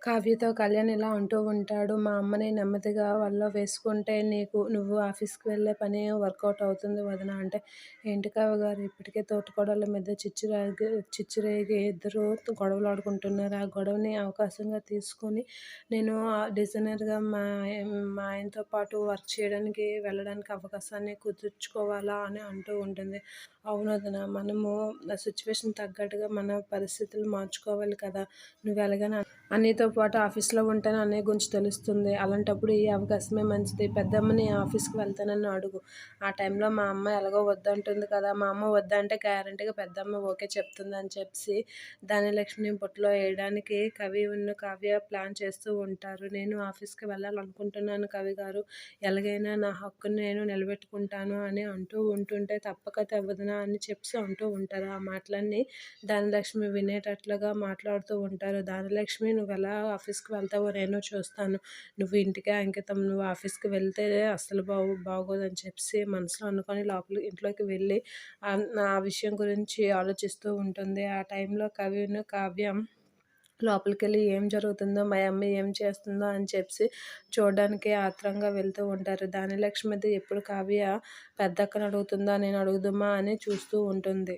కావ్యతో కళ్యాణ్ ఇలా అంటూ ఉంటాడు. మా అమ్మని నెమ్మదిగా వల్లో వేసుకుంటే నువ్వు ఆఫీస్‌కి వెళ్ళే పని వర్కౌట్ అవుతుంది వదిన అంటే, ఏంటి కావ్య గారు ఇప్పటికే తోటికోడళ్ళ మీద చిచ్చు రేగి ఇద్దరు గొడవలాడుకుంటున్నారు. ఆ గొడవని అవకాశంగా తీసుకొని నేను డిజైనర్‌గా మా ఆయనతో పాటు వర్క్ చేయడానికి వెళ్ళడానికి అవకాశాన్ని కుదుర్చుకోవాలా అని అంటూ ఉంటుంది. అవును వదిన మనము సిట్యుయేషన్ తగ్గట్టుగా మన పరిస్థితులు మార్చుకోవాలి కదా! నువ్వెలాగైనా అన్నయ్యతో పాటు ఆఫీస్‌లో ఉంటేనే అన్నయ్య గురించి తెలుస్తుంది. అలాంటప్పుడు ఈ అవకాశమే మంచిది. పెద్దమ్మని ఆఫీస్‌కి వెళ్తానని అడుగు. ఆ టైంలో మా అమ్మ ఎలాగో వద్దంటుంది కదా! మా అమ్మ వద్దంటే గ్యారంటీగా పెద్దమ్మ ఓకే చెప్తుందని చెప్పేసి ధాన్యలక్ష్మిని బుట్టలో ఏయడానికి కావ్య ప్లాన్ చేస్తూ ఉంటారు. నేను ఆఫీస్‌కి వెళ్ళాలనుకుంటున్నాను కవి గారు. ఎలాగైనా నా హక్కుని నేను నిలబెట్టుకుంటాను అని అంటూ ఉంటుంటే తప్పక వదిన అని చెప్పేసి అంటూ ఉంటారు. ఆ మాటలన్నీ ధాన్యలక్ష్మి వినేటట్లుగా మాట్లాడుతూ ఉంటారు. ధాన్యలక్ష్మి నువ్వెలా ఆఫీస్‌కి వెళ్తావో నేను చూస్తాను. నువ్వు ఇంటికే అంకితం. నువ్వు ఆఫీస్‌కి వెళ్తే అస్సలు బాగోదని చెప్పేసి మనసులో అనుకోని ఇంట్లోకి వెళ్ళి ఆ విషయం గురించి ఆలోచిస్తూ ఉంటుంది. ఆ టైంలో కావ్య లోపలికెళ్ళి ఏం జరుగుతుందో, మా అమ్మ ఏం చేస్తుందో అని చెప్పేసి చూడడానికి ఆత్రంగా వెళ్తూ ఉంటారు. ధాన్యలక్ష్మి అయితే ఎప్పుడు కావ్య పెద్దక్కని అడుగుతుందా, నేను అడుగుదామా అని చూస్తూ ఉంటుంది.